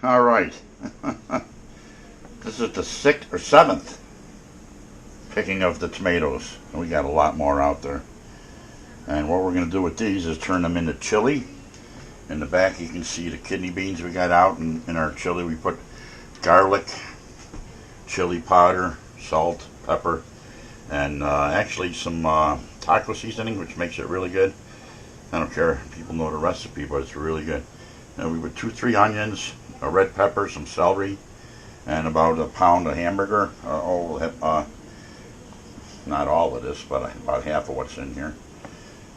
All right. This is the 6th or 7th picking of the tomatoes. And we got a lot more out there. And what we're going to do with these is turn them into chili. In the back you can see the kidney beans we got out in our chili. We put garlic, chili powder, salt, pepper, and actually some taco seasoning, which makes it really good. I don't care if people know the recipe, but it's really good. And we put 2-3 onions, a red pepper, some celery, and about a pound of hamburger. Not all of this, but about half of what's in here.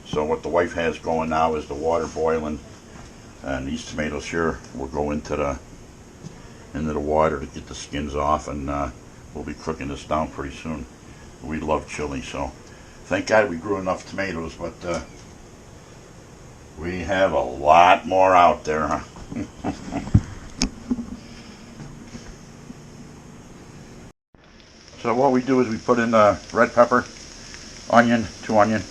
So what the wife has going now is the water boiling, and these tomatoes here will go into the water to get the skins off, and we'll be cooking this down pretty soon. We love chili, so thank God we grew enough tomatoes, but we have a lot more out there, huh? So what we do is we put in red pepper, onion, 2 onion,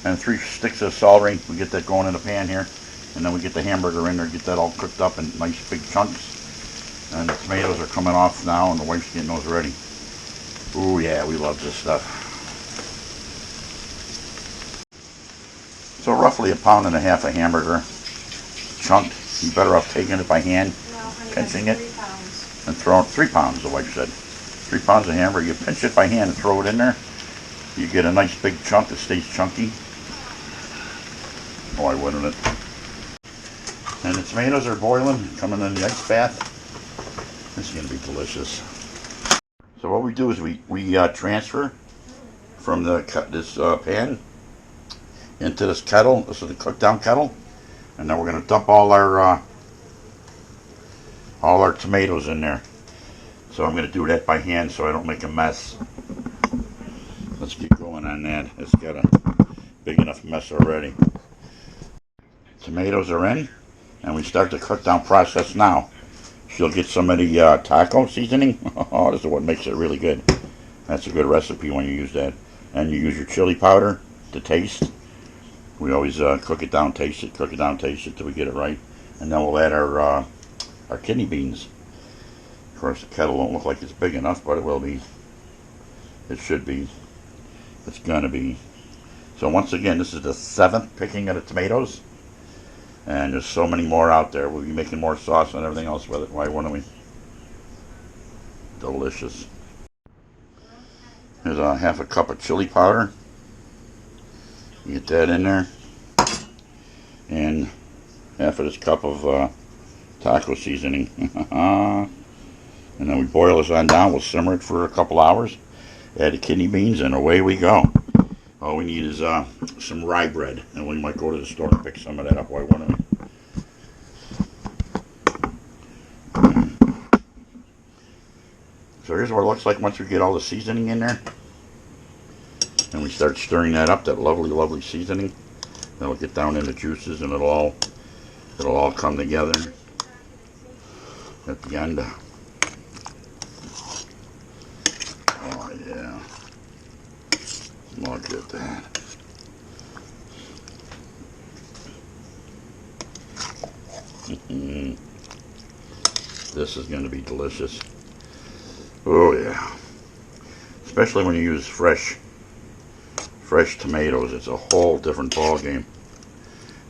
and 3 sticks of celery. We get that going in the pan here, and then we get the hamburger in there, get that all cooked up in nice big chunks. And the tomatoes are coming off now, and the wife's getting those ready. Ooh yeah, we love this stuff. So roughly 1.5 pounds of hamburger, chunked. You better off taking it by hand, pinching it, and throwing 3 pounds, the wife said. 3 pounds of hamburger, you pinch it by hand and throw it in there. You get a nice big chunk that stays chunky. Oh, I wouldn't it. And the tomatoes are boiling, coming in the ice bath. This is going to be delicious. So what we do is we transfer from this pan into this kettle. This is the cook down kettle, and then we're going to dump all our tomatoes in there. So I'm going to do that by hand so I don't make a mess. Let's get going on that. It's got a big enough mess already. Tomatoes are in, and we start the cook down process now. She'll get some of the taco seasoning. Oh, this is what makes it really good. That's a good recipe when you use that. And you use your chili powder to taste. We always cook it down, taste it, cook it down, taste it till we get it right. And then we'll add our kidney beans. Of course, the kettle won't look like it's big enough, but it will be. It should be. It's gonna be. So once again, this is the 7th picking of the tomatoes. And there's so many more out there. We'll be making more sauce and everything else with it. Why wouldn't we? Delicious. There's a 1/2 cup of chili powder. You get that in there. And 1/2 of this cup of taco seasoning. And then we boil this on down. We'll simmer it for a couple hours. Add the kidney beans, and away we go. All we need is some rye bread, and we might go to the store and pick some of that up. Why wouldn't we? So here's what it looks like once we get all the seasoning in there. And we start stirring that up, that lovely, lovely seasoning. Then we'll get down in the juices, and it'll all come together at the end. Oh yeah. Look at that. This is going to be delicious. Oh yeah. Especially when you use fresh tomatoes. It's a whole different ball game.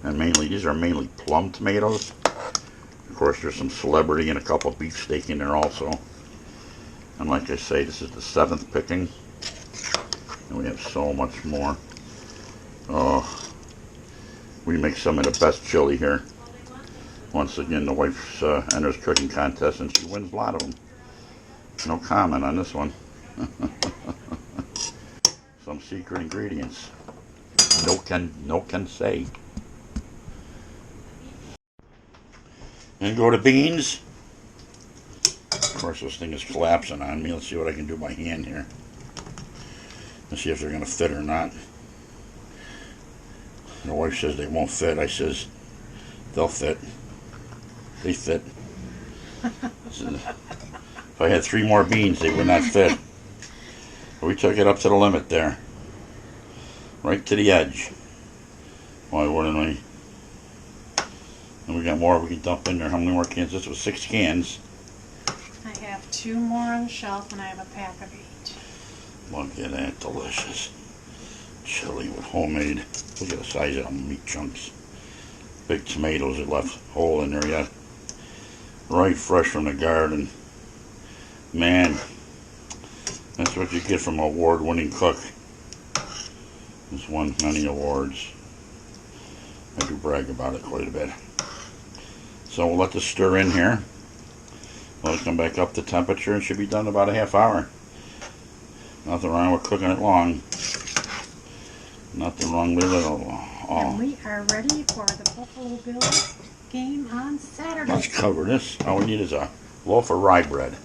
And these are mainly plum tomatoes. Of course, there's some celebrity and a couple of beefsteak in there also. And like I say, this is the 7th picking. And we have so much more. Oh, we make some of the best chili here. Once again, the wife enters cooking contest, and she wins a lot of them. No comment on this one. Some secret ingredients. No can say. And go to beans. Of course, this thing is collapsing on me. Let's see what I can do by hand here. Let's see if they're going to fit or not. The wife says they won't fit. I says they'll fit. They fit. If I had 3 more beans, they would not fit. But we took it up to the limit there. Right to the edge. Why wouldn't we? And we got more we can dump in there. How many more cans? This was 6 cans. I have 2 more on the shelf and I have a pack of 8. Look at that, delicious. Chili with homemade. Look at the size of them meat chunks. Big tomatoes that left whole in there yet. Right fresh from the garden. Man, that's what you get from an award-winning cook. This won many awards. I do brag about it quite a bit. So we'll let this stir in here. Let it come back up to temperature and should be done in about a half hour. Nothing wrong with cooking it long. Nothing wrong with it at all. And we are ready for the Buffalo Bills game on Saturday. Let's cover this. All we need is a loaf of rye bread.